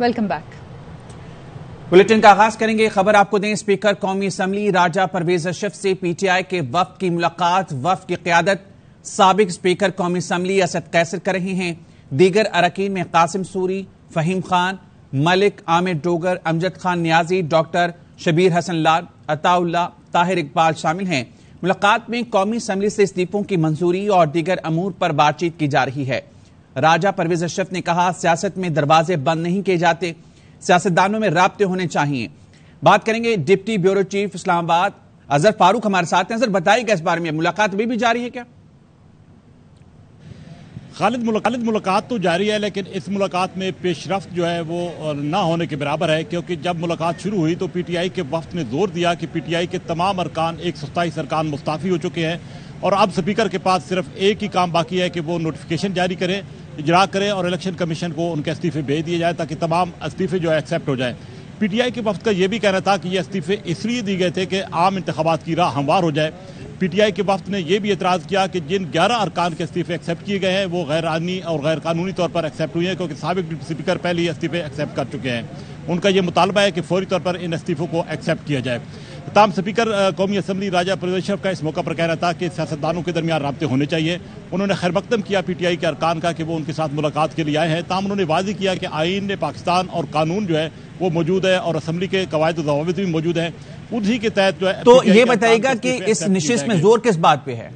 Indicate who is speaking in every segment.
Speaker 1: Welcome back.
Speaker 2: Bulletin کا آغاز کریں گے۔ خبر آپ کو دیں، اسپیکر قومی اسمبلی راجہ پرویز اشرف سے پی ٹی آئی کے وفد کی ملاقات۔ وفد کی قیادت سابق اسپیکر قومی اسمبلی اسد قیصر کر رہے ہیں۔ دیگر اراکین میں قاسم سوری، فہیم خان، ملک، عامر ڈوگر، امجد خان نیازی، ڈاکٹر شبیر حسن لال، عطا اللہ، طاہر اقبال شامل ہیں۔ ملاقات میں قومی اسمبلی سے استعفوں کی منظوری اور دیگر امور پر بات چیت کی جا رہی ہے۔ راجہ پرویز اشرف نے کہا، سیاست میں دروازے بند نہیں کیے جاتے، سیاستدانوں میں رابطے ہونے چاہیے۔ بات کریں گے ڈپٹی بیورو چیف اسلام آباد اظہر فاروق ہمارے ساتھ ہیں۔ اظہر بتائیے گا اس بارے میں ملاقات ابھی بھی جاری ہے کیا؟
Speaker 3: خالد، ملاقات تو جاری ہے، لیکن اس ملاقات میں پیش رفت جو ہے وہ نہ ہونے کے برابر ہے، کیونکہ جب ملاقات شروع ہوئی تو پی ٹی آئی کے وفد نے زور دیا کہ پی ٹی آئی کے تمام ارکان 127 ارکان مستعفی ہو چکے ہیں اور اب اسپیکر کے پاس صرف ایک ہی کام باقی ہے کہ وہ نوٹیفیکیشن جاری کریں، اجرا کریں اور الیکشن کمشن کو ان کے استعفے بھیج دیے جائے تاکہ تمام استعفے جو ہے ایکسیپٹ ہو جائیں۔ پی ٹی آئی کے وفد کا یہ بھی کہنا تھا کہ یہ استعفے اس لیے دی گئے تھے کہ عام انتخابات کی راہ ہموار ہو جائے۔ پی ٹی آئی کے وفد نے یہ بھی اعتراض کیا کہ جن 11 ارکان کے استعفے ایکسیپٹ کیے گئے ہیں وہ غیر آئینی اور غیر قانونی طور پر ایکسیپٹ ہوئے ہیں، کیونکہ سابق ڈپٹی اسپیکر پہلے ہی استعفے ایکسیپٹ کر چکے ہیں۔ ان کا یہ مطالبہ ہے کہ فوری طور پر ان استعفوں کو ایکسیپٹ کیا جائے۔ تاہم اسپیکر قومی اسمبلی راجہ پرویز اشرف کا اس موقع پر کہنا تھا کہ سیاستدانوں کے درمیان رابطے ہونے چاہیے۔ انہوں نے خیر مقدم کیا پی ٹی آئی کے ارکان کا کہ وہ ان کے ساتھ ملاقات کے لیے آئے ہیں، تاہم انہوں نے واضح کیا کہ آئین پاکستان اور قانون جو ہے وہ موجود ہے اور اسمبلی کے قواعد و ضوابط بھی موجود ہیں، انہی کے تحت جو ہے۔
Speaker 2: تو یہ بتائیے گا کہ اس نشست میں زور کس بات پہ ہے؟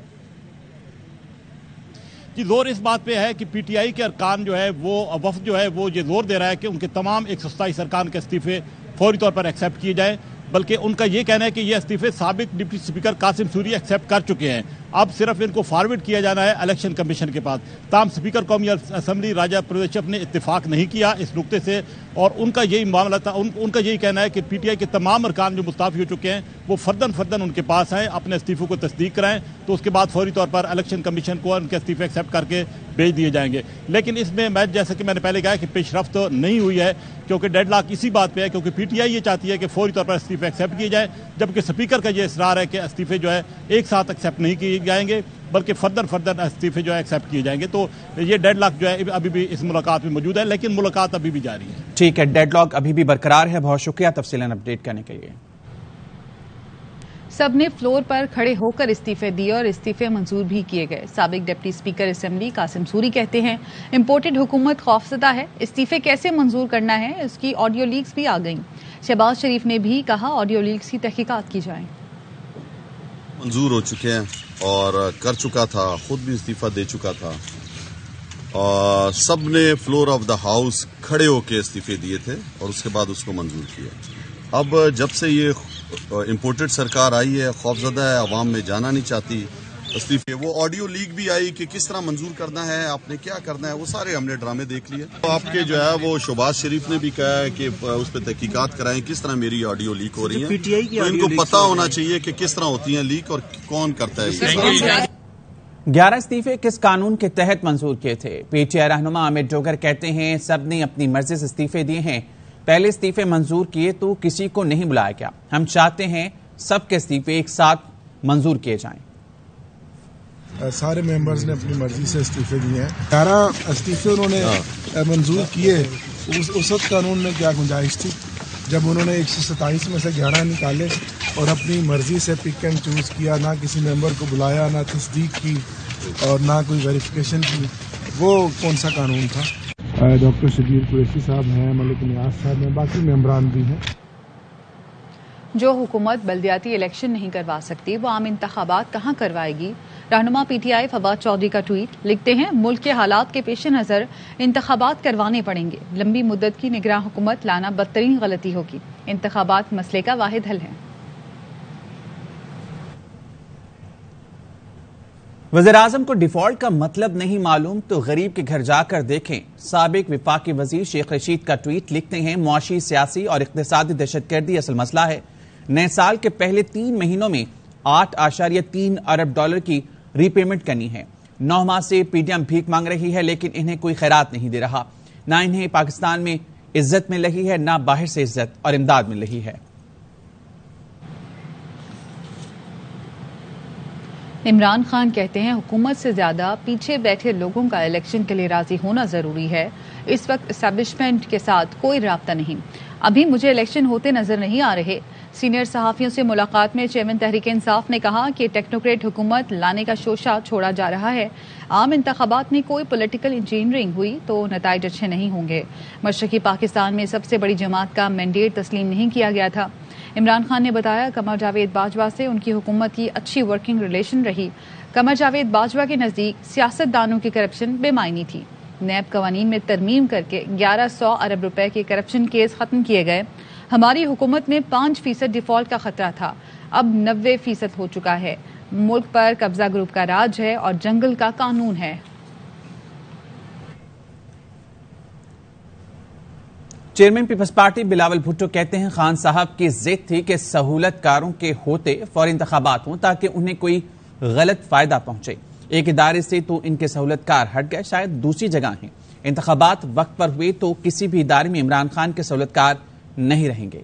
Speaker 3: جی، زور اس بات پہ ہے کہ پی ٹی آئی کے ارکان جو ہے وہ وفد جو ہے وہ یہ زور دے رہا ہے کہ ان کے تمام 127 ارکان کے استعفے فوری طور پر ایکسیپٹ کیے جائیں، بلکہ ان کا یہ کہنا ہے کہ یہ استعفے سابق deputy speaker Qasim sorry accept کر چکے ہیں، اب صرف ان کو فارورڈ کیا جانا ہے الیکشن کمیشن کے پاس۔ تاہم اسپیکر قومی اسمبلی راجہ پرویز اشرف نے اتفاق نہیں کیا اس نقطے سے، اور ان کا یہی معاملہ تھا، ان کا یہی کہنا ہے کہ پی ٹی آئی کے تمام ارکان جو مستعفی ہو چکے ہیں وہ فرداً ان کے پاس ہیں، اپنے استعفوں کو تصدیق کرائیں تو اس کے بعد فوری طور پر الیکشن کمیشن کو ان کے استعفے ایکسیپٹ کر کے بھیج دیے جائیں گے۔ لیکن اس میں جیسا کہ میں نے پہلے کہا کہ پیش رفت نہیں ہوئی ہے، کیونکہ ڈیڈ لاک اسی بات پہ ہے، کیونکہ پی ٹی آئی یہ چاہتی ہے کہ فوری طور پر استعفے ایکسیپٹ کیے جائیں، جبکہ اسپیکر کا یہ اصرار ہے کہ استعفے جو ہے ایک ساتھ ایکسیپٹ نہیں کیے جائیں گے بلکہ فرداً استعفے جو ہے ایکسیپٹ کیے جائیں گے۔ تو یہ ڈیڈ لاک جو ہے ابھی بھی اس ملاقات میں موجود ہے، لیکن ملاقات ابھی بھی جاری ہے۔
Speaker 2: ٹھیک ہے، ڈیڈ لاک ابھی بھی برقرار ہے۔ بہت شکریہ تفصیلاً اپڈیٹ کرنے کے لیے۔
Speaker 1: سب نے فلور پر کھڑے ہو کر استعفے دیے اور استعفے منظور بھی کیے گئے۔ سابق deputy speaker assembly Qasim sorry کہتے ہیں امپورٹڈ حکومت خوفزدہ ہے، استعفے کیسے منظور کرنا ہے اس کی آڈیو لیکس بھی آ گئیں۔ شہباز شریف نے بھی کہا آڈیو لیکس کی تحقیقات کی جائیں۔
Speaker 4: منظور ہو چکے ہیں اور کر چکا تھا، خود بھی استعفیٰ دے چکا تھا، اور سب نے فلور آف دا ہاؤس کھڑے ہو کے استعفے دیے تھے اور اس کے بعد اس کو منظور کیا۔ اب جب سے یہ امپورٹڈ سرکار آئی ہے، خوفزدہ ہے، عوام میں جانا نہیں چاہتی استعفے۔ وہ آڈیو لیک بھی آئی کہ کس طرح منظور کرنا ہے، آپ نے کیا کرنا ہے، وہ سارے ہم نے ڈرامے دیکھ لیے۔ آپ کے جو ہے وہ شہباز شریف نے بھی کہا ہے کہ اس پہ تحقیقات کرائیں کس طرح میری آڈیو لیک ہو رہی ہے، تو ان کو پتہ ہونا چاہیے کہ کس طرح ہوتی ہیں لیک اور کون کرتا ہے۔
Speaker 2: 11 استعفے کس قانون کے تحت منظور کیے تھے؟ پی ٹی آئی رہنما عامر ڈوگر کہتے ہیں سب نے اپنی مرضی سے استعفے دیے ہیں، پہلے استعفے منظور کیے تو کسی کو نہیں بلایا گیا، ہم چاہتے ہیں سب کے استعفے ایک ساتھ منظور کیے جائیں۔
Speaker 5: سارے ممبرز نے اپنی مرضی سے استعفے دیے ہیں، 11 استعفے انہوں نے منظور کیے۔ اس وقت قانون میں کیا گنجائش تھی جب انہوں نے 127 میں سے 11 نکالے اور اپنی مرضی سے پک اینڈ چوز کیا، نہ کسی ممبر کو بلایا، نہ تصدیق کی اور نہ کوئی ویریفیکیشن کی، وہ کون سا قانون تھا؟ ڈاکٹر شبیر قریشی صاحب ہیں، ملک نیاز صاحب ہیں، باقی ممبران بھی ہیں۔
Speaker 1: جو حکومت بلدیاتی الیکشن نہیں کروا سکتی وہ عام انتخابات کہاں کروائے گی؟ رہنما پی ٹی آئی فواد چودھری کا ٹویٹ، لکھتے ہیں ملک کے حالات کے پیش نظر انتخابات کروانے پڑیں گے، لمبی مدت کی نگراں حکومت لانا بدترین غلطی ہوگی، انتخابات مسئلے کا واحد حل ہے۔
Speaker 2: وزیراعظم کو ڈیفالٹ کا مطلب نہیں معلوم تو غریب کے گھر جا کر دیکھیں، سابق وفاقی وزیر شیخ رشید کا ٹویٹ، لکھتے ہیں معاشی، سیاسی اور اقتصادی دہشت گردی اصل مسئلہ ہے، نئے سال کے پہلے 3 مہینوں میں 8.3 ارب ڈالر کی ری پیمنٹ کرنی ہے۔ 9 ماہ سے پی ڈی ایم بھیک مانگ رہی ہے لیکن انہیں کوئی خیرات نہیں دے رہا، نہ انہیں پاکستان میں عزت مل رہی ہے نہ باہر سے عزت اور امداد مل رہی ہے۔
Speaker 1: عمران خان کہتے ہیں حکومت سے زیادہ پیچھے بیٹھے لوگوں کا الیکشن کے لیے راضی ہونا ضروری ہے. اس وقت اسٹیبلشمنٹ کے ساتھ کوئی رابطہ نہیں. ابھی مجھے الیکشن ہوتے نظر نہیں آ رہے. سینئر صحافیوں سے ملاقات میں چیئرمین تحریک انصاف نے کہا کہ ٹیکنوکریٹ حکومت لانے کا شوشہ چھوڑا جا رہا ہے. عام انتخابات میں کوئی پولیٹیکل انجینئرنگ ہوئی تو نتائج اچھے نہیں ہوں گے. مشرقی پاکستان میں سب سے بڑی جماعت کا مینڈیٹ تسلیم نہیں کیا گیا تھا. عمران خان نے بتایا قمر جاوید باجوہ سے ان کی حکومت کی اچھی ورکنگ ریلیشن رہی. قمر جاوید باجوہ کے نزدیک سیاست دانوں کی کرپشن بے معنی تھی. نیب قوانین میں ترمیم کر کے 1100 ارب روپے کے کرپشن کیس ختم کیے گئے. ہماری حکومت میں 5% ڈیفالٹ کا خطرہ تھا, اب 90% ہو چکا ہے. ملک پر قبضہ گروپ کا راج ہے اور جنگل کا قانون ہے.
Speaker 2: چیئرمین پیپلز پارٹی بلاول بھٹو کہتے ہیں خان صاحب کی ضد تھی کہ سہولت کاروں کے ہوتے فوری انتخابات ہوں تاکہ انہیں کوئی غلط فائدہ پہنچے. ایک ادارے سے تو ان کے سہولت کار ہٹ گئے, شاید دوسری جگہ ہیں. انتخابات وقت پر ہوئے تو کسی بھی ادارے میں عمران خان کے سہولت کار نہیں رہیں گے.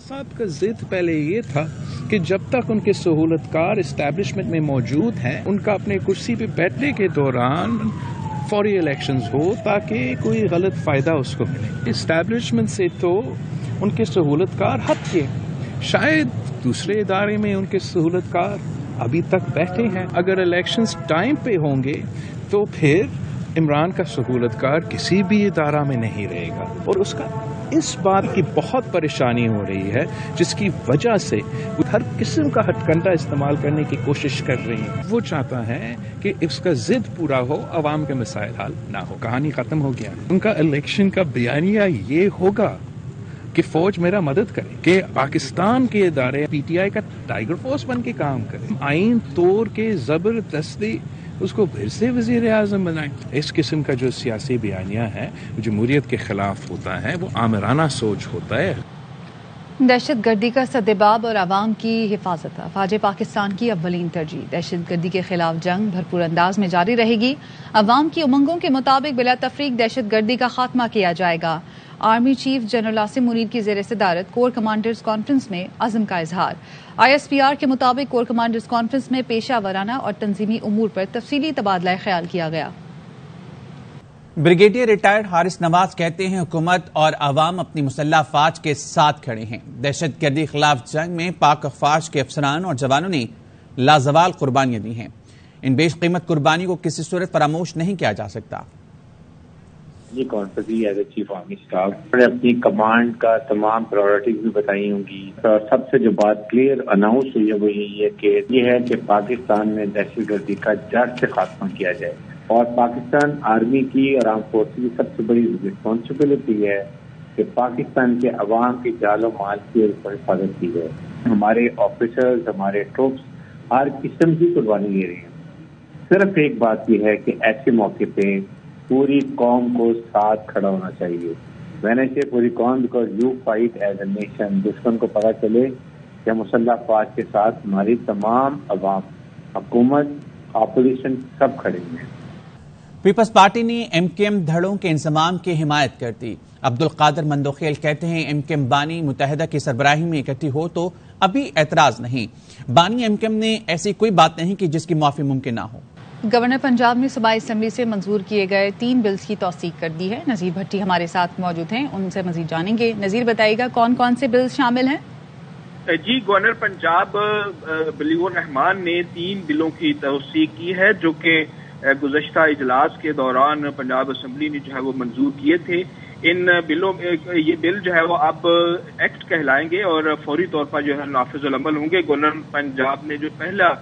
Speaker 6: صاحب کا ضد پہلے یہ تھا کہ جب تک ان کے سہولت کار اسٹیبلشمنٹ میں موجود ہیں ان کا اپنے کرسی پہ بیٹھنے کے دوران فوری الیکشنز ہو تاکہ کوئی غلط فائدہ اس کو ملے. اسٹیبلشمنٹ سے تو ان کے سہولت کار ہٹ گئے, شاید دوسرے ادارے میں ان کے سہولت کار ابھی تک بیٹھے ہیں. اگر الیکشنز ٹائم پہ ہوں گے تو پھر عمران کا سہولت کار کسی بھی ادارہ میں نہیں رہے گا, اور اس کا اس بات کی بہت پریشانی ہو رہی ہے جس کی وجہ سے وہ ہر قسم کا ہتھ کنڈا استعمال کرنے کی کوشش کر رہی ہے. وہ چاہتا ہے کہ اس کا ضد پورا ہو, عوام کے مسائل حل نہ ہو. کہانی ختم ہو گیا. ان کا الیکشن کا بیانیہ یہ ہوگا کہ فوج میرا مدد کرے, کہ پاکستان کے ادارے پی ٹی آئی کا ٹائیگر فورس بن کے کام کرے, آئین توڑ کے زبردستی اس کو پھر سے وزیر اعظم بنائیں. اس قسم کا جو سیاسی بیانیہ ہے جمہوریت کے خلاف ہوتا ہے, وہ آمرانہ سوچ ہوتا ہے.
Speaker 1: دہشت گردی کا سدباب اور عوام کی حفاظت افواج پاکستان کی اولین ترجیح. دہشت گردی کے خلاف جنگ بھرپور انداز میں جاری رہے گی. عوام کی امنگوں کے مطابق بلا تفریق دہشت گردی کا خاتمہ کیا جائے گا. Army chief general Asim Munir کی زیر صدارت کور کمانڈرز کانفرنس میں عزم کا اظہار. آئی ایس پی آر کے مطابق کور کمانڈرز کانفرنس میں پیشہ ورانہ اور تنظیمی امور پر تفصیلی تبادلہ خیال کیا گیا.
Speaker 2: بریگیڈیئر ریٹائرڈ حارث نواز کہتے ہیں حکومت اور عوام اپنی مسلح افواج کے ساتھ کھڑے ہیں. دہشت گردی خلاف جنگ میں پاک افواج کے افسران اور جوانوں نے لازوال قربانیاں دی ہیں. ان بیش قیمت قربانی کو کسی صورت فراموش نہیں کیا جا سکتا.
Speaker 7: یہ conference as a chief army staff نے اپنی کمانڈ کا تمام پرائرٹیز بھی بتائی ہوں گی, اور سب سے جو بات کلیئر اناؤنس ہوئی ہے وہ یہی ہے کہ یہ ہے کہ پاکستان میں دہشت گردی کا جڑ سے خاتمہ کیا جائے, اور پاکستان آرمی کی اور آرم فورس کی سب سے بڑی رسپانسبلٹی ہے کہ پاکستان کے عوام کی جان و مال کی حفاظت کی جائے. ہمارے آفیسرز, ہمارے ٹروپس ہر قسم کی قربانی دے رہے ہیں. صرف ایک بات یہ ہے کہ ایسے موقع پہ پوری قوم کو ساتھ کھڑا ہونا چاہیے. میں نے سے پوری قوم, because you fight as a nation. دشمن کو پتا چلے کہ مسلح افواج کے ساتھ ہماری تمام عوام, حکومت, اپوزیشن سب کھڑے ہیں.
Speaker 2: پیپلز پارٹی نے ایم کیو ایم دھڑوں کے انضمام کی حمایت کر دی. عبدالقادر مندوخیل کہتے ہیں ایم کیو ایم بانی متحدہ کی سربراہی میں اکٹھی ہو تو ابھی اعتراض نہیں. بانی ایم کیو ایم نے ایسی کوئی بات نہیں کی جس کی معافی ممکن نہ ہو.
Speaker 1: گورنر پنجاب نے صوبائی اسمبلی سے منظور کیے گئے 3 بلز کی توثیق کر دی ہے. نذیر بھٹی ہمارے ساتھ موجود ہیں, ان سے مزید جانیں گے. نذیر بتائیے گا کون کون سے بلز شامل ہیں؟
Speaker 8: جی, گورنر پنجاب بلیغ الرحمان نے 3 بلوں کی توثیق کی ہے جو کہ گزشتہ اجلاس کے دوران پنجاب اسمبلی نے جو ہے وہ منظور کیے تھے. ان بلوں میں یہ بل جو ہے وہ اب ایکٹ کہلائیں گے اور فوری طور پر جو ہے نافذ العمل ہوں گے. گورنر پنجاب نے جو پہلا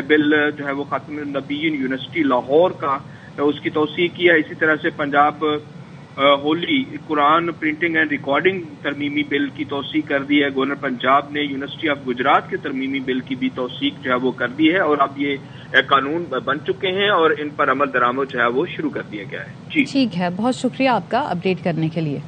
Speaker 8: بل جو ہے وہ خاتم النبیین یونیورسٹی لاہور کا اس کی توثیق کی ہے. اسی طرح سے پنجاب ہولی قرآن پرنٹنگ اینڈ ریکارڈنگ ترمیمی بل کی توثیق کر دی ہے. گورنر پنجاب نے یونیورسٹی آف گجرات کے ترمیمی بل کی بھی توثیق جو ہے وہ کر دی ہے, اور اب یہ قانون بن چکے ہیں اور ان پر عمل درآمد جو ہے وہ شروع کر دیا گیا ہے. جی
Speaker 1: ٹھیک ہے, بہت شکریہ آپ کا اپڈیٹ کرنے کے لیے.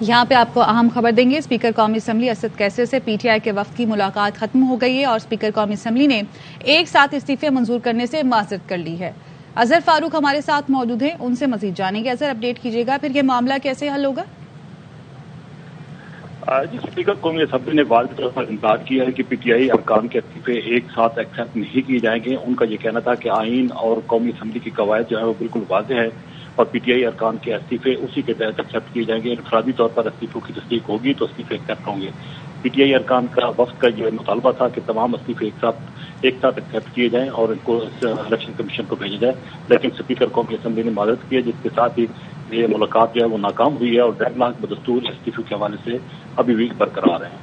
Speaker 1: یہاں پہ آپ کو اہم خبر دیں گے. اسپیکر قومی اسمبلی اسد کیسر سے پی ٹی آئی کے وفد کی ملاقات ختم ہو گئی ہے اور اسپیکر قومی اسمبلی نے ایک ساتھ استعفے منظور کرنے سے معذرت کر لی ہے. اظہر فاروق ہمارے ساتھ موجود ہیں، ان سے مزید جانیں گے۔ اظہر، اپڈیٹ کیجیے گا، پھر یہ معاملہ کیسے حل ہوگا؟
Speaker 9: جی، اسپیکر قومی اسمبلی نے واضح طور پر انکار کیا ہے کہ پی ٹی آئی ارکان کے استعفے ایک ساتھ ایکسیپٹ نہیں کیے جائیں گے۔ ان کا یہ کہنا تھا کہ آئین اور قومی اسمبلی کی قواعد جو ہے وہ بالکل واضح ہے اور پی ٹی آئی ارکان کے استعفے اسی کے تحت ایکسیپٹ کیے جائیں گے۔ انفرادی طور پر استعفوں کی تصدیق ہوگی تو استعفے ایکسیپٹ ہوں گے۔ پی ٹی آئی ارکان کا وفد کا یہ مطالبہ تھا کہ تمام استعفے ایک ساتھ ایکسیپٹ کیے جائیں اور ان کو الیکشن کمیشن کو بھیجا جائے، لیکن اسپیکر قومی اسمبلی نے معذرت کی ہے، جس کے ساتھ ہی یہ ملاقات جو ہے وہ ناکام ہوئی ہے اور ڈیڈ لاک بدستور استعفوں کے حوالے سے ابھی بھی برقرار ہیں۔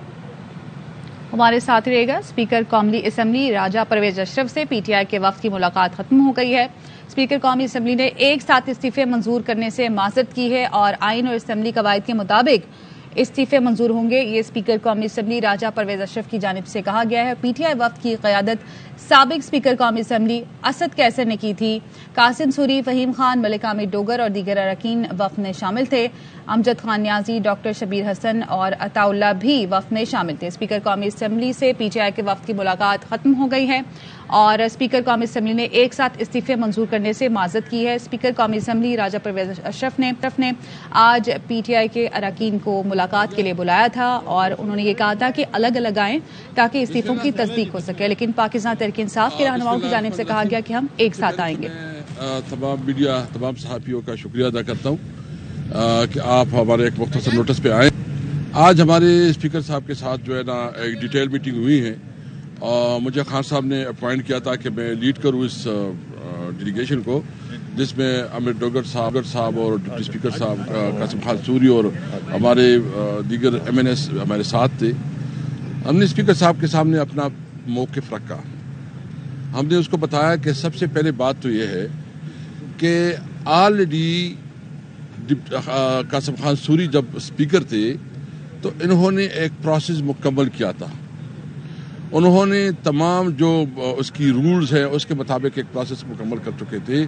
Speaker 1: ہمارے ساتھ رہے گا۔ اسپیکر قومی اسمبلی راجہ پرویز اشرف سے پی ٹی آئی کے وفد کی ملاقات ختم ہو گئی ہے۔ اسپیکر قومی اسمبلی نے ایک ساتھ استعفے منظور کرنے سے معذرت کی ہے اور آئین اور اسمبلی قواعد کے مطابق استعفے منظور ہوں گے، یہ اسپیکر قومی اسمبلی راجہ پرویز اشرف کی جانب سے کہا گیا ہے۔ پی ٹی آئی وفد کی قیادت سابق اسپیکر قومی اسمبلی اسد کیسر نے کی تھی۔ قاسم سوری، فہیم خان، ملک حامد ڈوگر اور دیگر اراکین وفد میں شامل تھے۔ امجد خان نیازی، ڈاکٹر شبیر حسن اور عطا اللہ بھی وفد میں شامل تھے۔ اسپیکر قومی اسمبلی سے پی ٹی آئی کے وفد کی ملاقات ختم ہو گئی ہے اور اسپیکر قومی اسمبلی نے ایک ساتھ استعفے منظور کرنے سے معذرت کی ہے۔ اسپیکر قومی اسمبلی راجہ پرویز اشرف نے آج پی ٹی آئی کے اراکین کو ملاقات کے لیے بلایا تھا اور انہوں نے یہ کہا تھا کہ الگ الگ آئیں تاکہ استعفوں کی تصدیق ہو سکے، لیکن پاکستان تحریک انصاف کے رہنماؤں کی جانب سے کہا گیا کہ ہم ایک ساتھ آئیں گے۔
Speaker 10: تمام میڈیا، تمام صحافیوں کا شکریہ ادا کرتا ہوں کہ آپ ہمارے ایک مختصر نوٹس پہ آئیں۔ آج ہمارے اسپیکر صاحب کے ساتھ جو ہے نا ایک ڈیٹیل میٹنگ ہوئی ہے اور مجھے خان صاحب نے اپوائنٹ کیا تھا کہ میں لیڈ کروں اس ڈیلیگیشن کو، جس میں امجد ڈوگر صاحب اور ڈپٹی اسپیکر صاحب قاسم خان سوری اور ہمارے دیگر ایم این ایس ہمارے ساتھ تھے۔ ہم نے اسپیکر صاحب کے سامنے اپنا موقف رکھا۔ ہم نے اس کو بتایا کہ سب سے پہلے بات تو یہ ہے کہ آلریڈی قاسم خان سوری جب اسپیکر تھے تو انہوں نے ایک پروسیس مکمل کیا تھا۔ انہوں نے تمام جو اس کی رولز ہیں اس کے مطابق ایک پروسیس مکمل کر چکے تھے،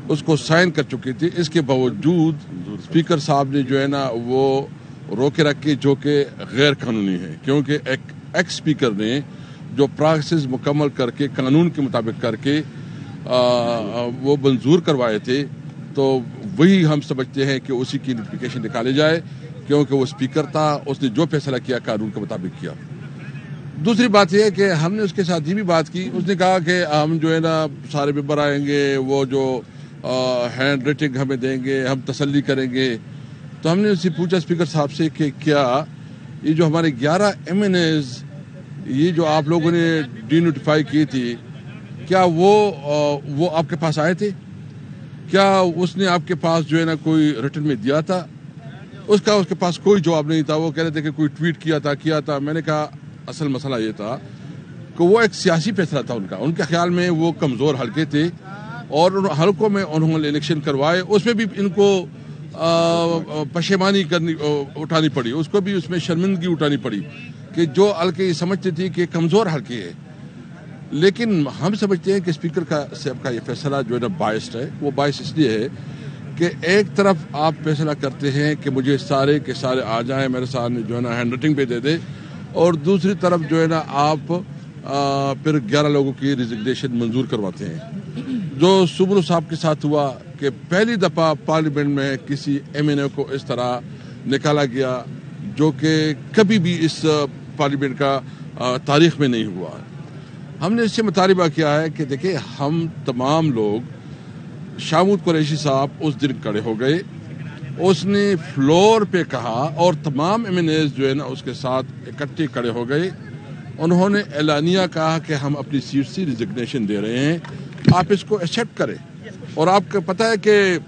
Speaker 10: اس کو سائن کر چکے تھے۔ اس کے باوجود اسپیکر صاحب نے جو ہے نا وہ روکے رکھے، جو کہ غیر قانونی ہے، کیونکہ ایکس اسپیکر نے جو پروسیس مکمل کر کے قانون کے مطابق کر کے وہ منظور کروائے تھے، تو وہی ہم سمجھتے ہیں کہ اسی کی نوٹیفیکیشن نکالے جائے، کیونکہ وہ اسپیکر تھا، اس نے جو فیصلہ کیا قانون کے مطابق کیا۔ دوسری بات یہ ہے کہ ہم نے اس کے ساتھ یہ بھی بات کی، اس نے کہا کہ ہم جو ہے نا سارے ممبر آئیں گے، وہ جو ہینڈ ریٹنگ ہمیں دیں گے، ہم تسلی کریں گے۔ تو ہم نے اس سے پوچھا اسپیکر صاحب سے کہ کیا یہ جو ہمارے 11 ایم این ایز یہ جو آپ لوگوں نے ڈی نوٹیفائی کی تھی، کیا وہ آپ کے پاس آئے تھے؟ کیا اس نے آپ کے پاس جو ہے نا کوئی ریٹن میں دیا تھا؟ اس کے پاس کوئی جواب نہیں تھا۔ وہ کہہ رہے تھے کہ کوئی ٹویٹ کیا تھا۔ میں نے کہا اصل مسئلہ یہ تھا کہ وہ ایک سیاسی فیصلہ تھا ان کے خیال میں وہ کمزور حلقے تھے اور ان حلقوں میں انہوں نے الیکشن کروائے، اس میں بھی ان کو پشیمانی اٹھانی پڑی، اس کو بھی اس میں شرمندگی اٹھانی پڑی کہ جو حلقے سمجھتے تھے کہ کمزور حلقے ہے۔ لیکن ہم سمجھتے ہیں کہ اسپیکر صاحب کا یہ فیصلہ جو ہے نا باعث ہے، وہ باعث اس لیے ہے کہ ایک طرف آپ فیصلہ کرتے ہیں کہ مجھے سارے کے سارے آ جائیں میرے سامنے جو ہے نا ہینڈ رائٹنگ پہ دے دے، اور دوسری طرف جو ہے نا آپ پھر 11 لوگوں کی ریزگنیشن منظور کرواتے ہیں۔ جو سبرو صاحب کے ساتھ ہوا کہ پہلی دفعہ پارلیمنٹ میں کسی ایم این اے کو اس طرح نکالا گیا جو کہ کبھی بھی اس پارلیمنٹ کا تاریخ میں نہیں ہوا۔ ہم نے اس سے مطالبہ کیا ہے کہ دیکھیں ہم تمام لوگ، شامود قریشی صاحب اس دن کھڑے ہو گئے، اس نے فلور پہ کہا اور تمام ایم این ایز جو ہے نا اس کے ساتھ اکٹھے کھڑے ہو گئے، انہوں نے اعلانیہ کہا کہ ہم اپنی سیٹ سے ریزگنیشن دے رہے ہیں، آپ اس کو ایکسیپٹ کریں۔ اور آپ کو پتہ ہے کہ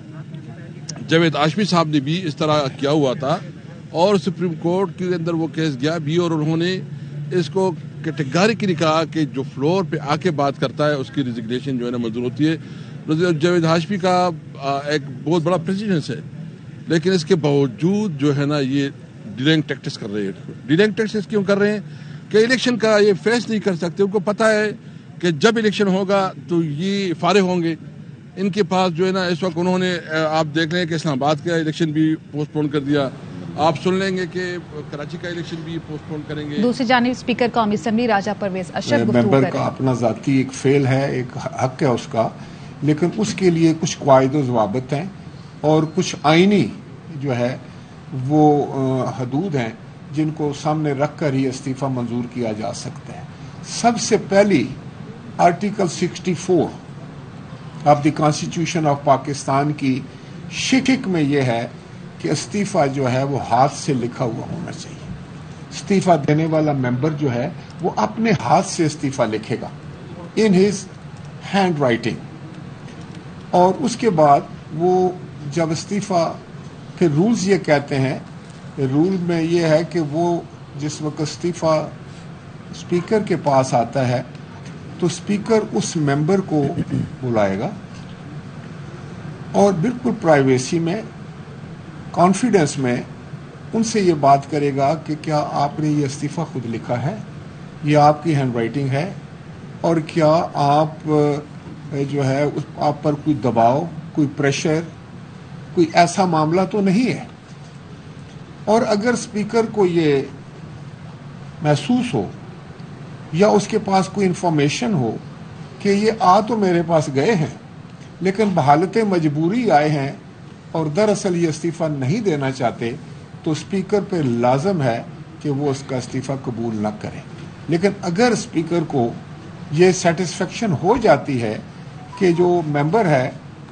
Speaker 10: جاوید ہاشمی صاحب نے بھی اس طرح کیا ہوا تھا اور سپریم کورٹ کے اندر وہ کیس گیا بھی، اور انہوں نے اس کو کیٹیگریکلی کہا کہ جو فلور پہ آ کے بات کرتا ہے اس کی ریزگنیشن جو ہے نا منظور ہوتی ہے۔ جاوید ہاشمی کا ایک بہت بڑا پریسیڈنس ہے، لیکن اس کے باوجود جو ہے نا یہ ڈیلنگ ٹیکٹس کر رہے ہیں۔ ڈیلنگ ٹیکٹس کیوں کر رہے ہیں کہ الیکشن کا یہ فیس نہیں کر سکتے، ان کو پتہ ہے کہ جب الیکشن ہوگا تو یہ فارغ ہوں گے۔ ان کے پاس جو ہے نا اس وقت انہوں نے آپ دیکھ لیں کہ اسلام آباد کا الیکشن بھی پوسٹ پون کر دیا، آپ سن لیں گے کہ کراچی کا الیکشن بھی پوسٹ پون کریں گے۔
Speaker 1: دوسری جانب اسپیکر قومی اسمبلی راجہ پرویز اشرف
Speaker 11: ممبر کا اپنا ذاتی ایک فیل ہے، ایک حق ہے اس کا لیکن اس کے لیے کچھ قواعد و ضوابط ہیں اور کچھ آئینی جو ہے وہ حدود ہیں جن کو سامنے رکھ کر ہی استعفی منظور کیا جا سکتا ہے. سب سے پہلی article 64 of the constitution of Pakistan کی شک میں یہ ہے کہ استعفی جو ہے وہ ہاتھ سے لکھا ہوا ہونا چاہیے. استعفی دینے والا ممبر جو ہے وہ اپنے ہاتھ سے استعفی لکھے گا ان ہز ہینڈ رائٹنگ. اور اس کے بعد وہ جب استعفی پھر رولز یہ کہتے ہیں، رول میں یہ ہے کہ وہ جس وقت استعفی اسپیکر کے پاس آتا ہے تو اسپیکر اس ممبر کو بلائے گا اور بالکل پرائیویسی میں، کانفیڈنس میں ان سے یہ بات کرے گا کہ کیا آپ نے یہ استعفی خود لکھا ہے، یہ آپ کی ہینڈ رائٹنگ ہے، اور کیا آپ جو ہے آپ پر کوئی دباؤ، کوئی پریشر، کوئی ایسا معاملہ تو نہیں ہے. اور اگر اسپیکر کو یہ محسوس ہو یا اس کے پاس کوئی انفارمیشن ہو کہ یہ تو میرے پاس گئے ہیں لیکن بحالت مجبوری آئے ہیں اور دراصل یہ استعفی نہیں دینا چاہتے، تو اسپیکر پہ لازم ہے کہ وہ اس کا استعفی قبول نہ کرے. لیکن اگر اسپیکر کو یہ سیٹسفیکشن ہو جاتی ہے کہ جو ممبر ہے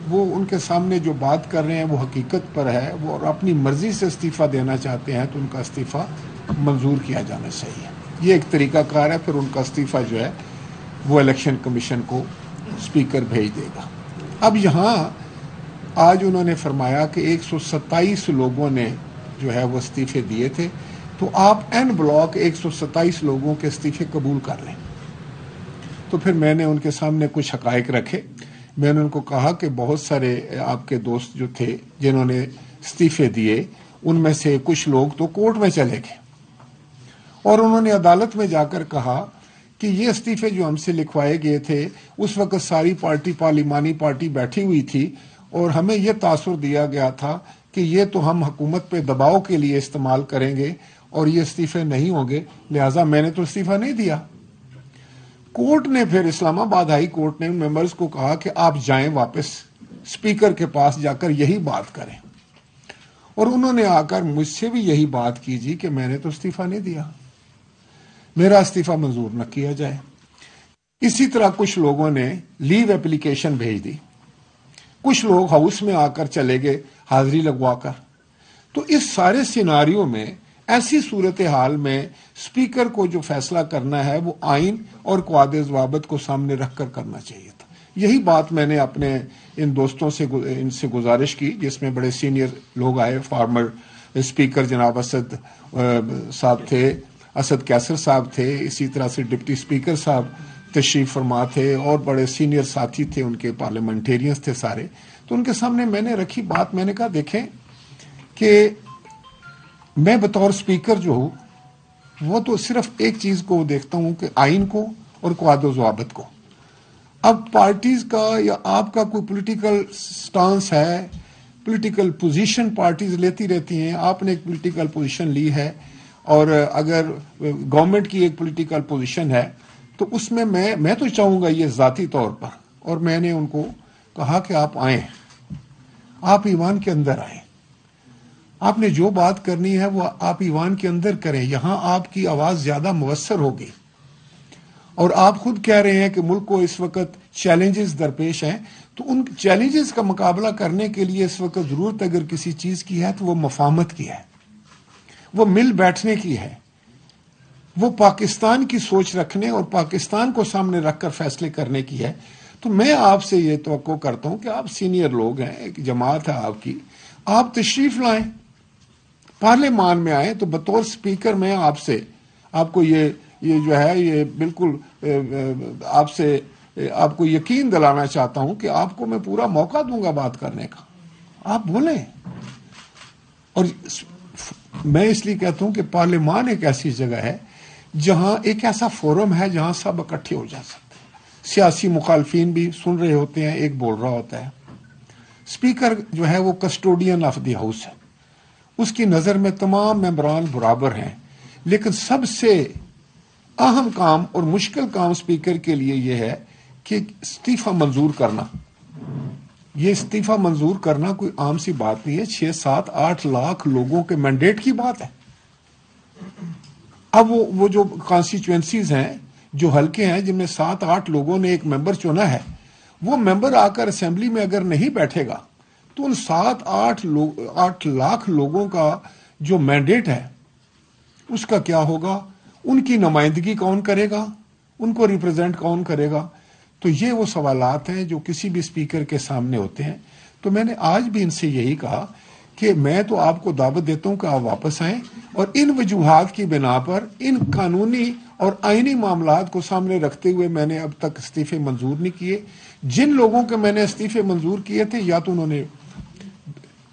Speaker 11: وہ ان کے سامنے جو بات کر رہے ہیں وہ حقیقت پر ہے، وہ اپنی مرضی سے استعفی دینا چاہتے ہیں، تو ان کا استعفی منظور کیا جانا چاہیے. یہ ایک طریقہ کار ہے. پھر ان کا استعفی جو ہے وہ الیکشن کمیشن کو اسپیکر بھیج دے گا. اب یہاں آج انہوں نے فرمایا کہ 127 لوگوں نے جو ہے وہ استعفے دیے تھے، تو آپ این بلاک 127 لوگوں کے استعفے قبول کر لیں. تو پھر میں نے ان کے سامنے کچھ حقائق رکھے. میں نے ان کو کہا کہ بہت سارے آپ کے دوست جو تھے جنہوں نے استعفے دیے، ان میں سے کچھ لوگ تو کورٹ میں چلے گئے اور انہوں نے عدالت میں جا کر کہا کہ یہ استعفے جو ہم سے لکھوائے گئے تھے اس وقت ساری پارٹی، پارلیمانی پارٹی بیٹھی ہوئی تھی اور ہمیں یہ تاثر دیا گیا تھا کہ یہ تو ہم حکومت پہ دباؤ کے لیے استعمال کریں گے اور یہ استعفے نہیں ہوں گے، لہٰذا میں نے تو استعفی نہیں دیا. کورٹ نے پھر اسلام آباد ہائی کورٹ نے ان ممبرز کو کہا کہ آپ جائیں واپس اسپیکر کے پاس جا کر یہی بات کریں. اور انہوں نے آ کر مجھ سے بھی یہی بات کی جی کہ میں نے تو استعفی نہیں دیا، میرا استعفی منظور نہ کیا جائے. اسی طرح کچھ لوگوں نے لیو اپلیکیشن بھیج دی، کچھ لوگ ہاؤس میں آ کر چلے گئے حاضری لگوا کر. تو اس سارے سیناریوں میں، ایسی صورتحال میں اسپیکر کو جو فیصلہ کرنا ہے وہ آئین اور قواعد ضوابط کو سامنے رکھ کر کرنا چاہیے تھا. یہی بات میں نے اپنے ان دوستوں سے ان سے گزارش کی، جس میں بڑے سینئر لوگ آئے. فارمر اسپیکر جناب اسد صاحب تھے، اسد کیسر صاحب تھے، اسی طرح سے ڈپٹی اسپیکر صاحب تشریف فرما تھے، اور بڑے سینئر ساتھی تھے ان کے، پارلیمنٹیرینز تھے سارے. تو ان کے سامنے میں نے رکھی بات، میں نے کہا دیکھیں کہ میں بطور اسپیکر جو ہوں وہ تو صرف ایک چیز کو دیکھتا ہوں کہ آئین کو اور قواعد و ضوابط کو. اب پارٹیز کا یا آپ کا کوئی پولیٹیکل سٹانس ہے، پولیٹیکل پوزیشن پارٹیز لیتی رہتی ہیں، آپ نے ایک پولیٹیکل پوزیشن لی ہے اور اگر گورنمنٹ کی ایک پولیٹیکل پوزیشن ہے تو اس میں میں تو چاہوں گا یہ ذاتی طور پر. اور میں نے ان کو کہا کہ آپ آئیں، آپ ایوان کے اندر آئیں، آپ نے جو بات کرنی ہے وہ آپ ایوان کے اندر کریں، یہاں آپ کی آواز زیادہ مؤثر ہوگی. اور آپ خود کہہ رہے ہیں کہ ملک کو اس وقت چیلنجز درپیش ہیں، تو ان چیلنجز کا مقابلہ کرنے کے لیے اس وقت ضرورت اگر کسی چیز کی ہے تو وہ مفاہمت کی ہے، وہ مل بیٹھنے کی ہے، وہ پاکستان کی سوچ رکھنے اور پاکستان کو سامنے رکھ کر فیصلے کرنے کی ہے. تو میں آپ سے یہ توقع کرتا ہوں کہ آپ سینئر لوگ ہیں، ایک جماعت ہے آپ کی، آپ تشریف لائیں، پارلیمان میں آئیں. تو بطور اسپیکر میں آپ کو یہ جو ہے یہ بالکل آپ کو یقین دلانا چاہتا ہوں کہ آپ کو میں پورا موقع دوں گا بات کرنے کا، آپ بولیں. اور میں اس لیے کہتا ہوں کہ پارلیمان ایک ایسی جگہ ہے جہاں ایک ایسا فورم ہے جہاں سب اکٹھے ہو جا سکتے ہیں، سیاسی مخالفین بھی سن رہے ہوتے ہیں، ایک بول رہا ہوتا ہے. اسپیکر جو ہے وہ کسٹوڈین آف دی ہاؤس ہے، اس کی نظر میں تمام ممبران برابر ہیں، لیکن سب سے اہم کام اور مشکل کام اسپیکر کے لیے یہ ہے کہ استعفی منظور کرنا. یہ استعفی منظور کرنا کوئی عام سی بات نہیں ہے. 6-7-8 لاکھ لوگوں کے مینڈیٹ کی بات ہے. اب وہ جو کانسٹیچوئنسیز ہیں، جو حلقے ہیں جن میں 7-8 لوگوں نے ایک ممبر چنا ہے، وہ ممبر آ کر اسمبلی میں اگر نہیں بیٹھے گا تو ان 7-8 لاکھ لوگوں کا جو مینڈیٹ ہے اس کا کیا ہوگا؟ ان کی نمائندگی کون کرے گا؟ ان کو ریپرزینٹ کون کرے گا؟ تو یہ وہ سوالات ہیں جو کسی بھی اسپیکر کے سامنے ہوتے ہیں. تو میں نے آج بھی ان سے یہی کہا کہ میں تو آپ کو دعوت دیتا ہوں کہ آپ واپس آئیں، اور ان وجوہات کی بنا پر ان قانونی اور آئینی معاملات کو سامنے رکھتے ہوئے میں نے اب تک استعفے منظور نہیں کیے. جن لوگوں کے میں نے استعفے منظور کیے تھے، یا تو انہوں نے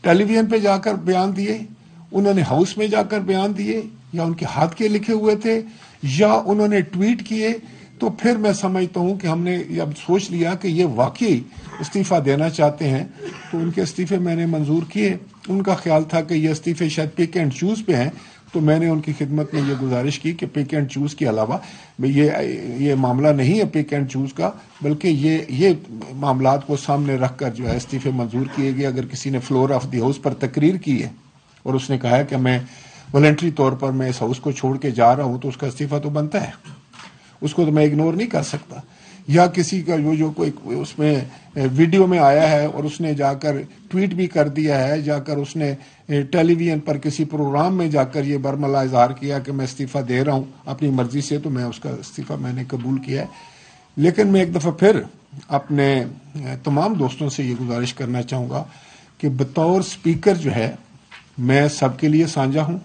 Speaker 11: ٹیلی ویژن پہ جا کر بیان دیے، انہوں نے ہاؤس میں جا کر بیان دیے، یا ان کے ہاتھ کے لکھے ہوئے تھے، یا انہوں نے ٹویٹ کیے. تو پھر میں سمجھتا ہوں کہ ہم نے اب سوچ لیا کہ یہ واقعی استعفیٰ دینا چاہتے ہیں، تو ان کے استعفے میں نے منظور کیے. ان کا خیال تھا کہ یہ استعفے شاید پک اینڈ چوز پہ ہیں، تو میں نے ان کی خدمت میں یہ گزارش کی کہ پک اینڈ چوز کے علاوہ یہ معاملہ نہیں ہے پک اینڈ چوز کا، بلکہ یہ معاملات کو سامنے رکھ کر جو ہے استعفے منظور کیے گئے. اگر کسی نے فلور آف دی ہاؤس پر تقریر کی ہے اور اس نے کہا ہے کہ میں والنٹری طور پر میں اس ہاؤس کو چھوڑ کے جا رہا ہوں، تو اس کا استعفیٰ تو بنتا ہے، اس کو تو میں اگنور نہیں کر سکتا. یا کسی کا جو کوئی اس میں ویڈیو میں آیا ہے اور اس نے جا کر ٹویٹ بھی کر دیا ہے، جا کر اس نے ٹیلی ویژن پر کسی پروگرام میں جا کر یہ برملا اظہار کیا کہ میں استعفیٰ دے رہا ہوں اپنی مرضی سے، تو میں اس کا استعفیٰ میں نے قبول کیا ہے. لیکن میں ایک دفعہ پھر اپنے تمام دوستوں سے یہ گزارش کرنا چاہوں گا کہ بطور اسپیکر جو ہے میں سب کے لیے سانجا ہوں.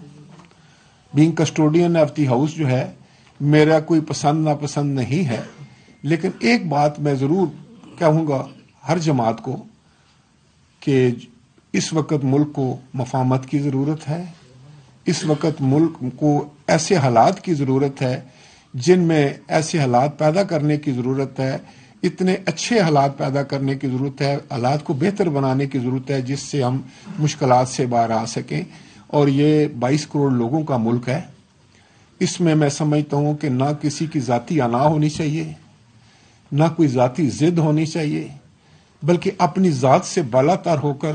Speaker 11: Being custodian of the house جو ہے میرا کوئی پسند ناپسند نہیں ہے، لیکن ایک بات میں ضرور کہوں گا ہر جماعت کو کہ اس وقت ملک کو مفاہمت کی ضرورت ہے. اس وقت ملک کو ایسے حالات کی ضرورت ہے جن میں ایسے حالات پیدا کرنے کی ضرورت ہے، اتنے اچھے حالات پیدا کرنے کی ضرورت ہے، حالات کو بہتر بنانے کی ضرورت ہے جس سے ہم مشکلات سے باہر آ سکیں. اور یہ 22 کروڑ لوگوں کا ملک ہے. اس میں سمجھتا ہوں کہ نہ کسی کی ذاتی انا ہونی چاہیے، نہ کوئی ذاتی ضد ہونی چاہیے، بلکہ اپنی ذات سے بالا تر ہو کر،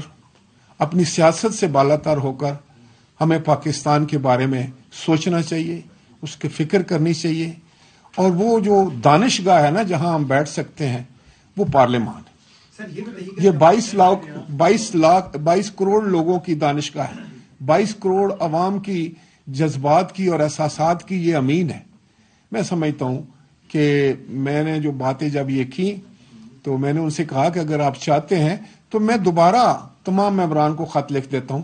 Speaker 11: اپنی سیاست سے بالا تر ہو کر ہمیں پاکستان کے بارے میں سوچنا چاہیے، اس کی فکر کرنی چاہیے. اور وہ جو دانشگاہ ہے نا جہاں ہم بیٹھ سکتے ہیں وہ پارلیمان ہے. یہ 22 کروڑ لوگوں کی دانشگاہ ہے، 22 کروڑ عوام کی جذبات کی اور احساسات کی یہ امین ہے. میں سمجھتا ہوں کہ میں نے جو باتیں جب یہ کی تو میں نے ان سے کہا کہ اگر آپ چاہتے ہیں تو میں دوبارہ تمام ممبران کو خط لکھ دیتا ہوں،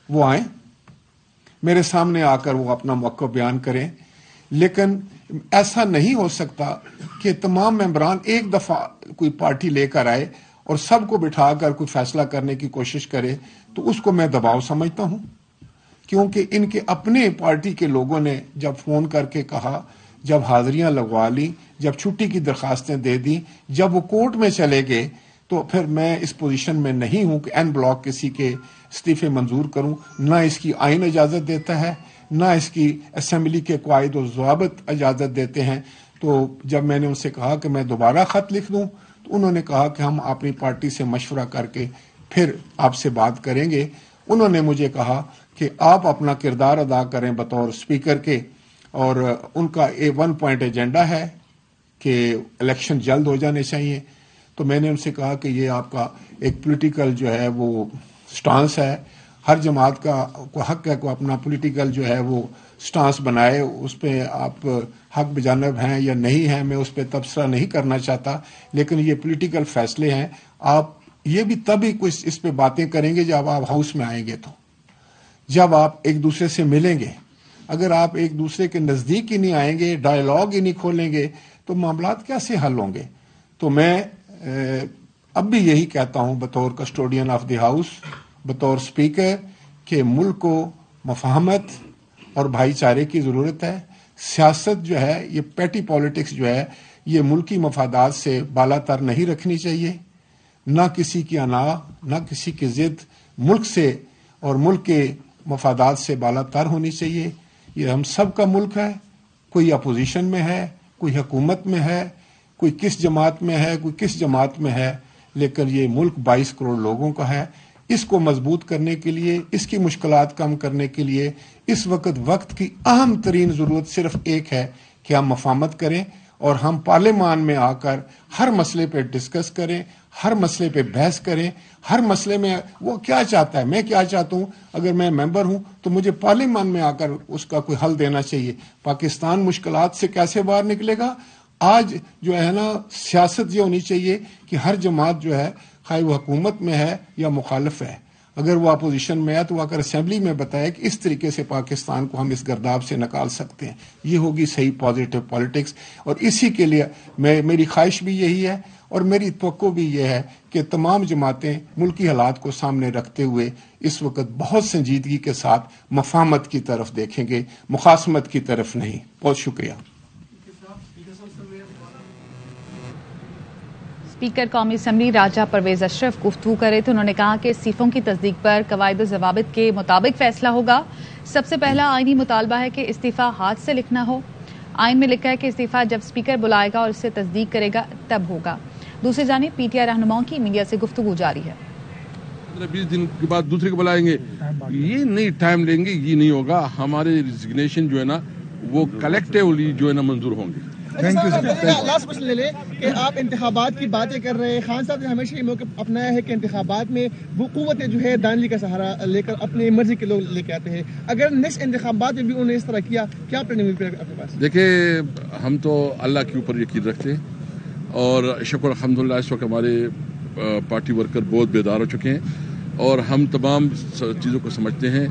Speaker 11: وہ آئیں میرے سامنے آ کر وہ اپنا موقف بیان کریں. لیکن ایسا نہیں ہو سکتا کہ تمام ممبران ایک دفعہ کوئی پارٹی لے کر آئے اور سب کو بٹھا کر کوئی فیصلہ کرنے کی کوشش کرے. تو اس کو میں دباؤ سمجھتا ہوں، کیونکہ ان کے اپنے پارٹی کے لوگوں نے جب فون کر کے کہا، جب حاضریاں لگوا لی، جب چھٹی کی درخواستیں دے دی، جب وہ کورٹ میں چلے گئے، تو پھر میں اس پوزیشن میں نہیں ہوں کہ این بلاک کسی کے استعفے منظور کروں. نہ اس کی آئین اجازت دیتا ہے، نہ اس کی اسمبلی کے قواعد و ضوابط اجازت دیتے ہیں. تو جب میں نے ان سے کہا کہ میں دوبارہ خط لکھ دوں تو انہوں نے کہا کہ ہم اپنی پارٹی سے مشورہ کر کے پھر آپ سے بات کریں گے. انہوں نے مجھے کہا کہ آپ اپنا کردار ادا کریں بطور اسپیکر کے، اور ان کا 1 پوائنٹ ایجنڈا ہے کہ الیکشن جلد ہو جانے چاہیے. تو میں نے ان سے کہا کہ یہ آپ کا ایک پولیٹیکل جو ہے وہ سٹانس ہے، ہر جماعت کا کو حق ہے کو اپنا پولیٹیکل جو ہے وہ سٹانس بنائے، اس پہ آپ حق بجانب ہیں یا نہیں ہیں میں اس پہ تبصرہ نہیں کرنا چاہتا، لیکن یہ پولیٹیکل فیصلے ہیں. آپ یہ بھی تبھی کچھ اس پہ باتیں کریں گے جب آپ ہاؤس میں آئیں گے، تو جب آپ ایک دوسرے سے ملیں گے. اگر آپ ایک دوسرے کے نزدیک ہی نہیں آئیں گے، ڈائیلاگ ہی نہیں کھولیں گے، تو معاملات کیسے حل ہوں گے؟ تو میں اب بھی یہی کہتا ہوں بطور کسٹوڈین آف دی ہاؤس، بطور اسپیکر، کہ ملک کو مفاہمت اور بھائی چارے کی ضرورت ہے. سیاست جو ہے یہ پیٹی پالیٹکس جو ہے یہ ملکی مفادات سے بالا تر نہیں رکھنی چاہیے. نہ کسی کی انا، نہ کسی کی ضد ملک سے اور ملک کے مفادات سے بالا تر ہونی چاہیے. یہ ہم سب کا ملک ہے، کوئی اپوزیشن میں ہے، کوئی حکومت میں ہے، کوئی کس جماعت میں ہے، کوئی کس جماعت میں ہے، لیکن یہ ملک 22 کروڑ لوگوں کا ہے. اس کو مضبوط کرنے کے لیے، اس کی مشکلات کم کرنے کے لیے اس وقت کی اہم ترین ضرورت صرف ایک ہے کہ ہم مفاہمت کریں اور ہم پارلیمان میں آ کر ہر مسئلے پہ ڈسکس کریں، ہر مسئلے پہ بحث کریں. ہر مسئلے میں وہ کیا چاہتا ہے، میں کیا چاہتا ہوں. اگر میں ممبر ہوں تو مجھے پارلیمان میں آ کر اس کا کوئی حل دینا چاہیے. پاکستان مشکلات سے کیسے باہر نکلے گا؟ آج جو ہے نا سیاست یہ ہونی چاہیے کہ ہر جماعت جو ہے، خواہ وہ حکومت میں ہے یا مخالف ہے، اگر وہ اپوزیشن میں ہے تو وہ اگر اسمبلی میں بتائے کہ اس طریقے سے پاکستان کو ہم اس گرداب سے نکال سکتے ہیں. یہ ہوگی صحیح پازیٹو پالیٹکس. اور اسی کے لیے میری خواہش بھی یہی ہے اور میری توقع بھی یہ ہے کہ تمام جماعتیں ملکی حالات کو سامنے رکھتے ہوئے اس وقت بہت سنجیدگی کے ساتھ مفاہمت کی طرف دیکھیں گے، مخاصمت کی طرف نہیں. بہت شکریہ.
Speaker 1: اسپیکر قومی اسمبلی راجہ پرویز اشرف گفتگو کرے تھے. انہوں نے کہا کہ استعفوں کی تصدیق پر قواعد و ضوابط کے مطابق فیصلہ ہوگا. سب سے پہلا آئینی مطالبہ ہے کہ استعفیٰ ہاتھ سے لکھنا ہو. آئین میں لکھا ہے کہ استعفیٰ جب اسپیکر بلائے گا اور اس سے تصدیق کرے گا تب ہوگا. دوسری جانب پی ٹی آئی رہنماؤں کی میڈیا سے گفتگو جاری ہے.
Speaker 10: 20 دن کے بعد دوسرے کو بلائیں گے، یہ نہیں ٹائم لیں گے، یہ نہیں ہوگا. ہمارے ریزگنیشن جو ہے نا وہ کلیکٹیولی جو ہے نا منظور ہوں گے.
Speaker 12: لاسٹ کوشچن لے لیں کہ آپ انتخابات کی باتیں کر رہے ہیں. خان صاحب نے ہمیشہ یہ موقع اپنایا ہے کہ انتخابات میں وہ قوتیں جو ہے دانلی کا سہارا لے کر اپنی مرضی کے لوگ لے کے آتے ہیں. اگر نیکسٹ انتخابات میں بھی انہوں نے اس طرح کیا، کیا پلاننگ ہے آپ کے پاس؟
Speaker 10: دیکھیں، ہم تو اللہ کے اوپر یقین رکھتے ہیں اور شکر الحمدللہ اس وقت ہمارے پارٹی ورکر بہت بیدار ہو چکے ہیں اور ہم تمام چیزوں کو سمجھتے ہیں.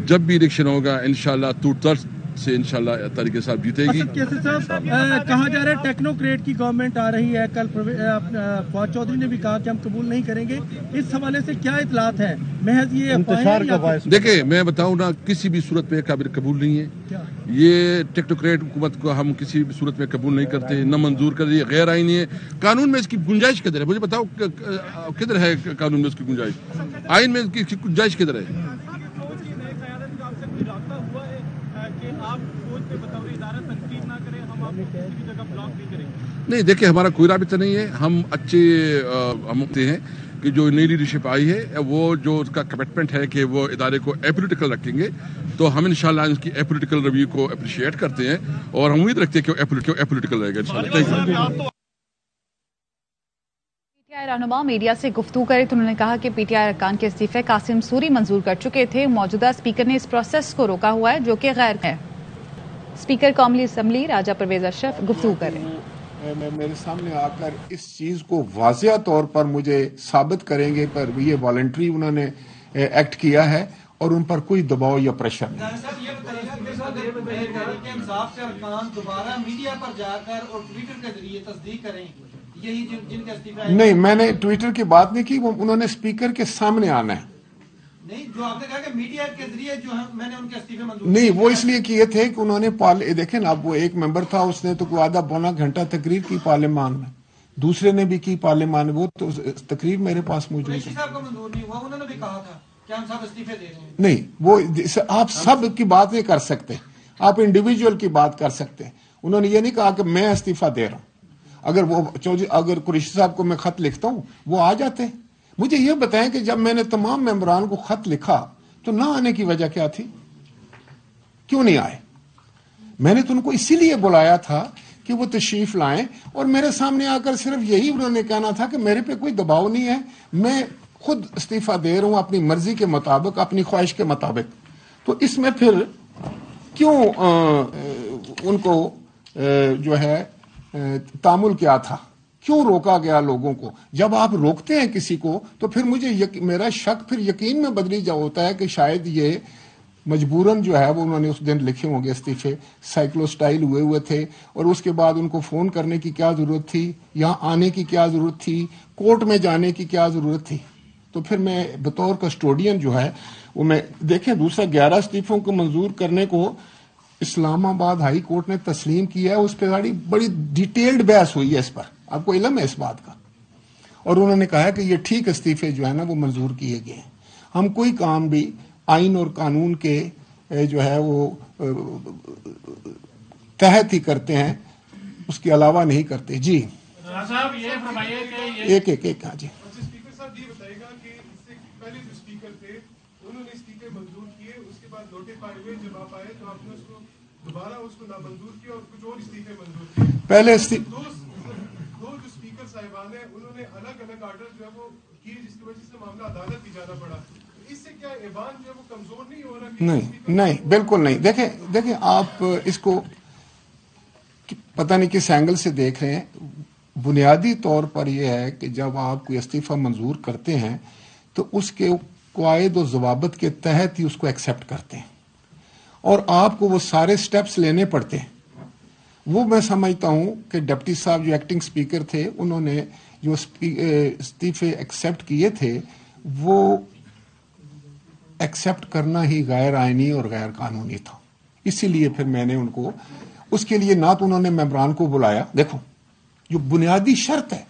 Speaker 10: جب بھی الیکشن ہوگا انشاءاللہ ٹوٹ ترس سے انشاءاللہ طریقے سے جیتے گی.
Speaker 12: صاحب کہا جا رہا ہے ٹیکنوکریٹ کی گورنمنٹ آ رہی ہے. کل فواد چودھری نے بھی کہا کہ ہم قبول نہیں کریں گے. اس حوالے سے کیا اطلاعات ہیں؟ محض یہ انتشار کا باعث؟
Speaker 10: دیکھیں، میں بتاؤں نا، کسی بھی صورت میں قابل قبول نہیں ہے. یہ ٹیکنوکریٹ حکومت کو ہم کسی بھی صورت میں قبول نہیں کرتے، نہ منظور کرتے. یہ غیر آئینی ہے. قانون میں اس کی گنجائش کدھر ہے؟ مجھے بتاؤ کدھر ہے قانون میں اس کی گنجائش؟ آئین میں اس کی گنجائش کدھر ہے؟ نہیں، دیکھیں، ہمارا کوئی رابطہ نہیں ہے. ہم اچھے ہم ہیں کہ جو نئی لیڈرشپ آئی ہے وہ جو اس کا کمٹمنٹ ہے کہ وہ ادارے کو اپولیٹیکل رکھیں گے، تو ہم انشاءاللہ اس کی اپولیٹیکل رویے کو اپریشیٹ کرتے ہیں اور ہم امید رکھتے ہیں کہ وہ اپولیٹیکل رہے گا انشاءاللہ.
Speaker 1: پی ٹی آئی رہنما میڈیا سے گفتگو کرے تو انہوں نے کہا کہ پی ٹی آئی ارکان کے استعفے قاسم سوری منظور کر چکے تھے. موجودہ اسپیکر نے اس پروسیس کو روکا ہوا ہے جو کہ غیر ہے. اسپیکر قومی اسمبلی راجہ پرویز اشرف گفتگو کر رہے ہیں.
Speaker 11: میرے سامنے آ کر اس چیز کو واضح طور پر مجھے ثابت کریں گے پر یہ والنٹری انہوں نے ایکٹ کیا ہے اور ان پر کوئی دباؤ یا پریشر نہیں. نہیں، میں نے ٹویٹر کی بات نہیں کی. انہوں نے اسپیکر کے سامنے آنا ہے.
Speaker 12: جو آپ نے کہا کہ میڈیا کے ذریعے جو ہے میں نے ان کے استعفے منظور
Speaker 11: نہیں، وہ اس لیے کیے تھے کہ انہوں نے دیکھیں نا، اب وہ ایک ممبر تھا، اس نے تو کوئی آدھا پونا گھنٹہ تقریر کی پارلیمان میں، دوسرے نے بھی کی پارلیمان میں. وہ تو تقریر میرے پاس موجود ہے.
Speaker 12: صاحب کو منظور نہیں ہوا، انہوں نے بھی کہا تھا کہ ہم سب استعفے دے رہے ہیں.
Speaker 11: نہیں، وہ آپ سب کی بات نہیں کر سکتے، آپ انڈیویجول کی بات کر سکتے ہیں. انہوں نے یہ نہیں کہا کہ میں استعفیٰ دے رہا ہوں. اگر قریشی صاحب کو میں خط لکھتا ہوں وہ آ جاتے ہیں. مجھے یہ بتائیں کہ جب میں نے تمام ممبران کو خط لکھا تو نہ آنے کی وجہ کیا تھی؟ کیوں نہیں آئے؟ میں نے تو ان کو اسی لیے بلایا تھا کہ وہ تشریف لائیں اور میرے سامنے آ کر صرف یہی انہوں نے کہنا تھا کہ میرے پہ کوئی دباؤ نہیں ہے، میں خود استعفیٰ دے رہا ہوں اپنی مرضی کے مطابق، اپنی خواہش کے مطابق. تو اس میں پھر کیوں ان کو جو ہے تعامل کیا تھا؟ کیوں روکا گیا لوگوں کو؟ جب آپ روکتے ہیں کسی کو تو پھر میرا شک پھر یقین میں بدلی ہوتا ہے کہ شاید یہ مجبوراً جو ہے وہ انہوں نے اس دن لکھے ہوں گے استعفے، سائیکلو سٹائل ہوئے تھے اور اس کے بعد ان کو فون کرنے کی کیا ضرورت تھی، یہاں آنے کی کیا ضرورت تھی، کورٹ میں جانے کی کیا ضرورت تھی. تو پھر میں بطور کسٹوڈین جو ہے وہ میں دیکھیں، دوسرا 11 استعفوں کو منظور کرنے کو اسلام آباد ہائی کورٹ نے تسلیم کیا ہے. اس پہ بڑی ڈیٹیلڈ بحث ہوئی ہے اس پر، آپ کو علم ہے اس بات کا. اور انہوں نے کہا کہ یہ ٹھیک استعفے جو ہے نا وہ منظور کیے گئے ہیں. ہم کوئی کام بھی آئین اور قانون کے جو ہے وہ تحت ہی کرتے ہیں، اس کے علاوہ نہیں کرتے. جی
Speaker 13: صاحب یہ فرمائیے کہ
Speaker 11: ایک ہاں جی
Speaker 5: اسپیکر صاحب یہ بتائے گا کہ اس سے پہلے جو اسپیکر تھے انہوں نے استعفے منظور کیے, اس کے بعد نوٹیفائی ہوئے, جب آپ آئے تو آپ نے اس کو دوبارہ اس کو نامنظور کیا اور کچھ اور استعفے منظور کیے.
Speaker 11: پہلے
Speaker 5: دو جو اسپیکر صاحبان ہیں انہوں نے الگ الگ آرڈر جو ہے وہ کیے, جس کی وجہ سے معاملہ عدالت بھی جانا پڑا. اس سے کیا ایوان جو ہے وہ کمزور نہیں ہو رہا؟
Speaker 11: نہیں بالکل نہیں. دیکھیں آپ اس کو پتہ نہیں کس اینگل سے دیکھ رہے ہیں. بنیادی طور پر یہ ہے کہ جب آپ کوئی استعفیٰ منظور کرتے ہیں تو اس کے قواعد و ضوابط کے تحت ہی اس کو ایکسیپٹ کرتے ہیں, اور آپ کو وہ سارے سٹیپس لینے پڑتے ہیں. وہ میں سمجھتا ہوں کہ ڈپٹی صاحب جو ایکٹنگ اسپیکر تھے انہوں نے جو استعفے ایکسیپٹ کیے تھے وہ ایکسیپٹ کرنا ہی غیر آئینی اور غیر قانونی تھا. اسی لیے پھر میں نے ان کو اس کے لیے نہ تو انہوں نے ممبران کو بلایا. دیکھو جو بنیادی شرط ہے,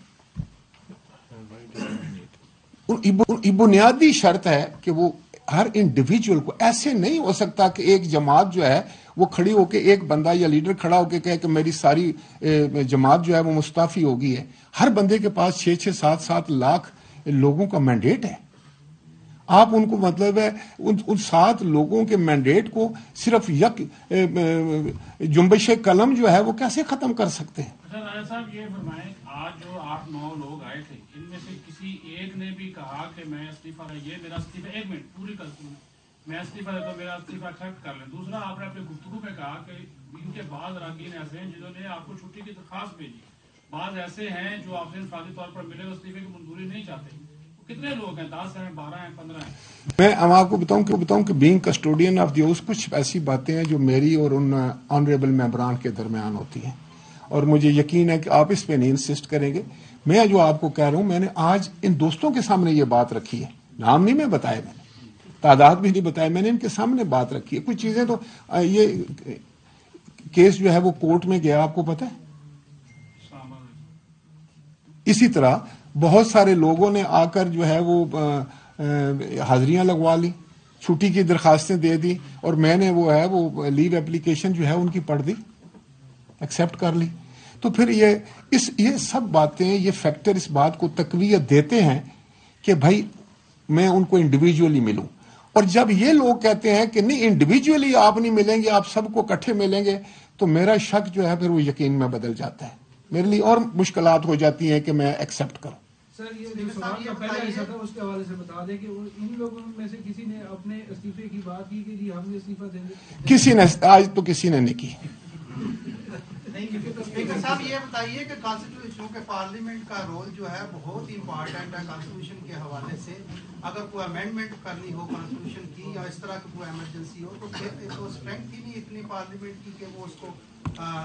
Speaker 11: بنیادی شرط ہے کہ وہ ہر انڈیویجول کو, ایسے نہیں ہو سکتا کہ ایک جماعت جو ہے وہ کھڑی ہو کے ایک بندہ یا لیڈر کھڑا ہو کے کہے کہ میری ساری جماعت جو ہے وہ مستعفی ہو گئی ہے. ہر بندے کے پاس 6-7 لاکھ لوگوں کا مینڈیٹ ہے. آپ ان کو مطلب ہے ان 7 لوگوں کے مینڈیٹ کو صرف یک جنبش قلم جو ہے وہ کیسے ختم کر سکتے ہیں؟
Speaker 13: راجا صاحب یہ فرمائیں, آج جو 8-9 لوگ آئے تھے ان میں سے کسی ایک نے بھی کہا کہ میں استعفیٰ, یہ میرا استعفیٰ, ایک منٹ پوری کر دوں, میں استعفیٰ دیتا ہوں, میرا استعفیٰ ایکسیپٹ کر لیں. دوسرا آپ نے اپنے گفتگو میں کہا کہ ان کے بعض اراکین ایسے ہیں جنہوں نے آپ کو چھٹی کی درخواست بھیجی, بعض ایسے ہیں جو آپ سے انفرادی طور پر ملے استعفے کی منظوری نہیں چاہتے. کتنے لوگ ہیں؟ 10 ہیں, 12 ہیں, 15 ہیں؟
Speaker 11: میں آپ کو بتاؤں کہ being custodian of the house کچھ ایسی باتیں ہیں جو میری اور ان آنریبل ممبران کے درمیان ہوتی ہیں, اور مجھے یقین ہے کہ آپ اس پہ نہیں انسسٹ کریں گے. میں جو آپ کو کہہ رہا ہوں, میں نے آج ان دوستوں کے سامنے یہ بات رکھی ہے, نام نہیں میں بتایا, میں نے تعداد بھی نہیں بتایا, میں نے ان کے سامنے بات رکھی ہے. کچھ چیزیں تو یہ کیس جو ہے وہ کورٹ میں گیا, آپ کو پتہ ہے. اسی طرح بہت سارے لوگوں نے آ کر جو ہے وہ حاضریاں لگوا لی, چھٹی کی درخواستیں دے دی, اور میں نے وہ ہے وہ لیو اپلیکیشن جو ہے ان کی پڑھ دی, ایکسیپٹ کر لی. تو پھر یہ سب باتیں, یہ فیکٹر اس بات کو تقویت دیتے ہیں کہ بھائی میں ان کو انڈیویجولی ملوں. اور جب یہ لوگ کہتے ہیں کہ نہیں انڈیویجولی آپ نہیں ملیں گے, آپ سب کو اکٹھے ملیں گے, تو میرا شک جو ہے پھر وہ یقین میں بدل جاتا ہے. میرے لیے اور مشکلات ہو جاتی ہیں کہ میں ایکسیپٹ کروں.
Speaker 14: سر یہ سوال کا پہلا ایسا تھا, اس کے حوالے سے بتا دیں کہ ان لوگوں میں سے کسی نے اپنے استعفے کی بات کی کہ جی ہم نے استعفیٰ دیں گے؟
Speaker 11: کسی نے آج تو کسی نے نہیں کی.
Speaker 15: اسپیکر صاحب یہ بتائیے کہ کانسٹیٹیوشن کے پارلیمنٹ کا رول جو ہے بہت امپارٹنٹ ہے کانسٹیٹیوشن کے حوالے سے. اگر کوئی امینڈمنٹ کرنی ہو کانسٹیٹیوشن کی یا اس طرح کی کوئی ایمرجنسی ہو, تو پھر تو اسٹرینتھ ہی نہیں اتنی پارلیمنٹ کی کہ وہ اس کو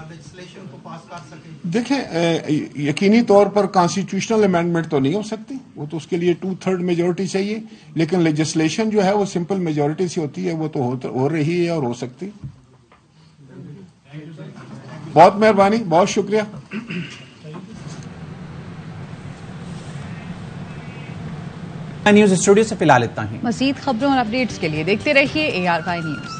Speaker 15: لیجسلیشن کو پاس کر سکے.
Speaker 11: دیکھیں یقینی طور پر کانسٹیٹیوشنل امینڈمنٹ تو نہیں ہو سکتی, وہ تو اس کے لیے 2/3 میجورٹی چاہیے, لیکن لیجسلیشن جو ہے وہ سمپل میجورٹی سے ہوتی ہے, وہ تو ہو رہی ہے اور ہو سکتی. بہت مہربانی, بہت شکریہ.
Speaker 2: نیوز اسٹوڈیو سے فی الحال اتنا ہی.
Speaker 1: مزید خبروں اور اپڈیٹس کے لیے دیکھتے رہیے ARY نیوز.